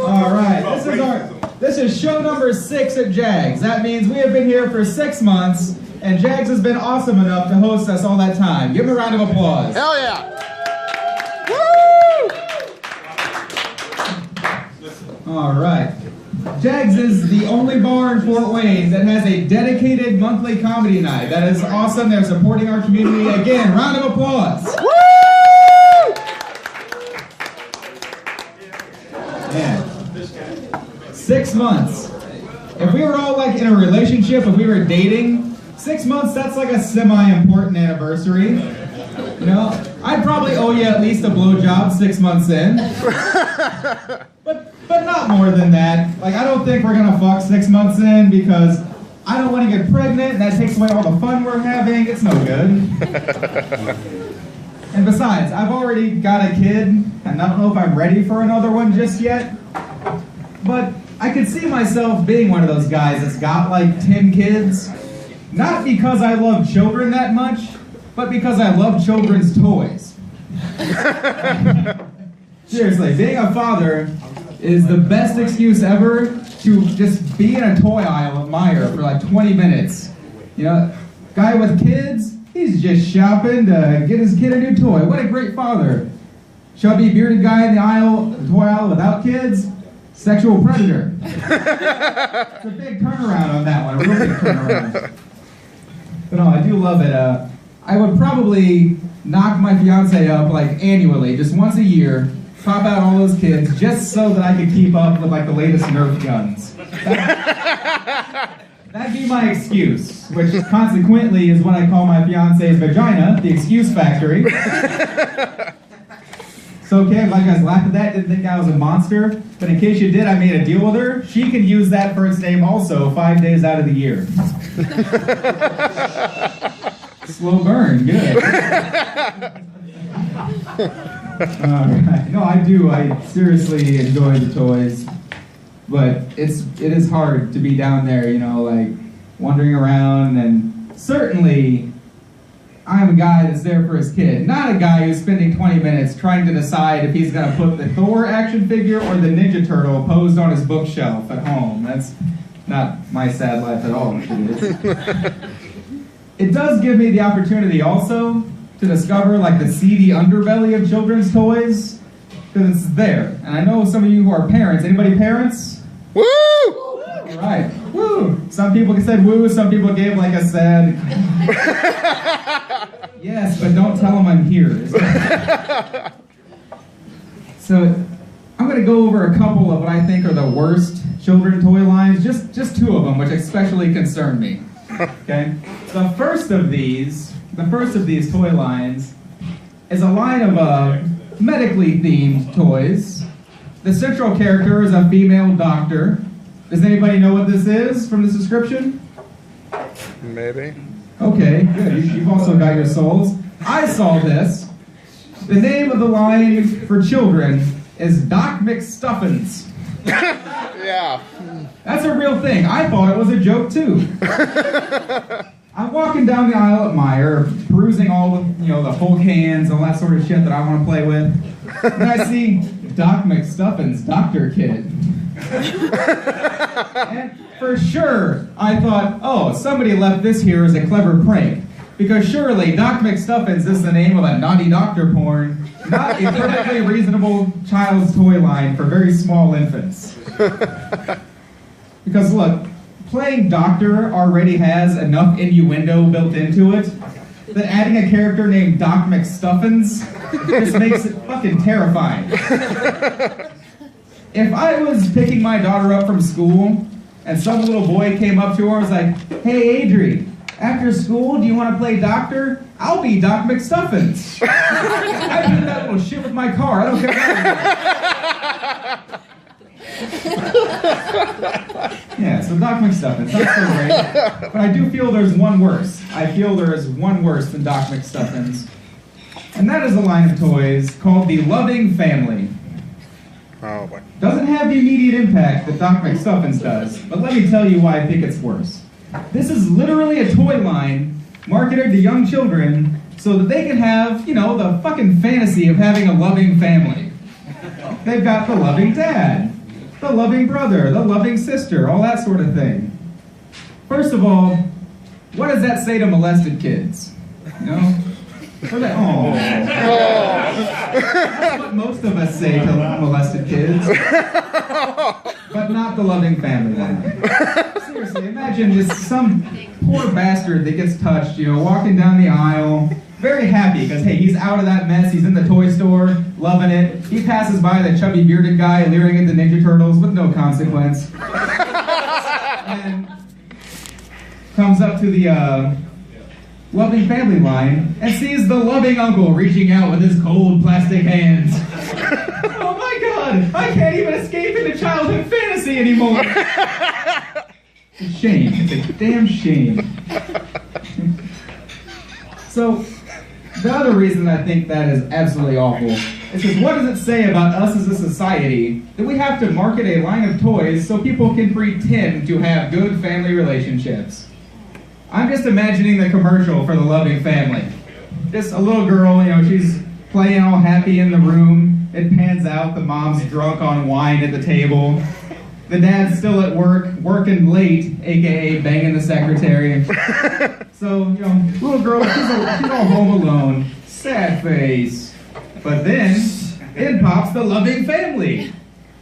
All right, this is show number 6 at Jags. That means we have been here for 6 months, and Jags has been awesome enough to host us all that time. Give them a round of applause. Hell yeah! Woo! All right. Jags is the only bar in Fort Wayne that has a dedicated monthly comedy night. That is awesome. They're supporting our community. Again, round of applause. Woo! Man, 6 months. If we were all like in a relationship, if we were dating, 6 months, that's like a semi-important anniversary. You know, I'd probably owe you at least a blowjob 6 months in. But not more than that. Like, I don't think we're gonna fuck 6 months in because I don't want to get pregnant and that takes away all the fun we're having. It's no good. And besides, I've already got a kid and I don't know if I'm ready for another one just yet. But I could see myself being one of those guys that's got like 10 kids. Not because I love children that much, but because I love children's toys. Seriously, being a father is the best excuse ever to just be in a toy aisle at Meijer for like 20 minutes. You know, guy with kids, he's just shopping to get his kid a new toy. What a great father. Chubby, bearded guy in the toy aisle without kids, sexual predator. It's a big turnaround on that one, a real big turnaround. But no, I do love it. I would probably knock my fiance up like annually, just once a year, pop out all those kids, just so that I could keep up with like the latest Nerf guns. That'd be my excuse, which consequently is what I call my fiance's vagina, the excuse factory. So okay, if you guys laughed at that, didn't think I was a monster, but in case you did, I made a deal with her. She can use that first name also 5 days out of the year. Slow burn, good. Alright. No, I do. I seriously enjoy the toys. But it is hard to be down there, you know, like wandering around, and certainly I'm a guy that's there for his kid, not a guy who's spending 20 minutes trying to decide if he's going to put the Thor action figure or the Ninja Turtle posed on his bookshelf at home. That's not my sad life at all. It does give me the opportunity also to discover like the seedy underbelly of children's toys, because it's there. And I know some of you who are parents. Anybody parents? Woo! All right. Woo! Some people said woo, some people gave like a sad. Yes, but don't tell them I'm here. So I'm going to go over a couple of what I think are the worst children's toy lines, just 2 of them, which especially concern me. Okay? The first of these toy lines is a line of medically themed toys. The central character is a female doctor. Does anybody know what this is from this description? Maybe. Okay, good. You've also got your souls. I saw this. The name of the line for children is Doc McStuffins. Yeah. That's a real thing. I thought it was a joke too. I'm walking down the aisle at Meijer, perusing all the, the Hulk hands and all that sort of shit that I want to play with. And I see Doc McStuffins, Doctor Kid. And for sure, I thought, oh, somebody left this here as a clever prank. Because surely Doc McStuffins is the name of a naughty doctor porn, not a perfectly reasonable child's toy line for very small infants. Because look, playing doctor already has enough innuendo built into it that adding a character named Doc McStuffins just makes it fucking terrifying. If I was picking my daughter up from school and some little boy came up to her and was like, hey, Adri, after school, do you want to play doctor? I'll be Doc McStuffins. I do that little shit with my car. I don't care what. Yeah, so Doc McStuffins, not so great. But I do feel there's one worse. I feel there is one worse than Doc McStuffins. And that is a line of toys called the Loving Family. Oh boy. Doesn't have the immediate impact that Doc McStuffins does, but let me tell you why I think it's worse. This is literally a toy line marketed to young children so that they can have, the fucking fantasy of having a loving family. They've got the loving dad, the loving brother, the loving sister, all that sort of thing. First of all, what does that say to molested kids? You know? Oh. That's what most of us say to molested kids. But not the loving family one. Seriously, imagine just some poor bastard that gets touched, you know, walking down the aisle, very happy because, hey, he's out of that mess, he's in the toy store, loving it. He passes by the chubby bearded guy leering at the Ninja Turtles with no consequence. And comes up to the loving family line and sees the loving uncle reaching out with his cold plastic hands. Oh my God, I can't even escape into childhood fantasy anymore. It's a shame, it's a damn shame. So, the other reason I think that is absolutely awful is because what does it say about us as a society that we have to market a line of toys so people can pretend to have good family relationships? I'm just imagining the commercial for the loving family. Just a little girl, you know, she's playing all happy in the room. It pans out, the mom's drunk on wine at the table. The dad's still at work, working late, aka banging the secretary. So, you know, little girl, she's all home alone, sad face. But then, in pops the loving family.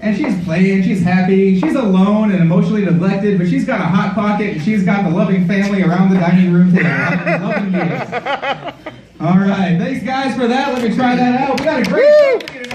And she's playing, she's happy, she's alone and emotionally neglected, but she's got a hot pocket and she's got the loving family around the dining room table. Loving meals. All right, thanks guys for that. Let me try that out. We got a great show.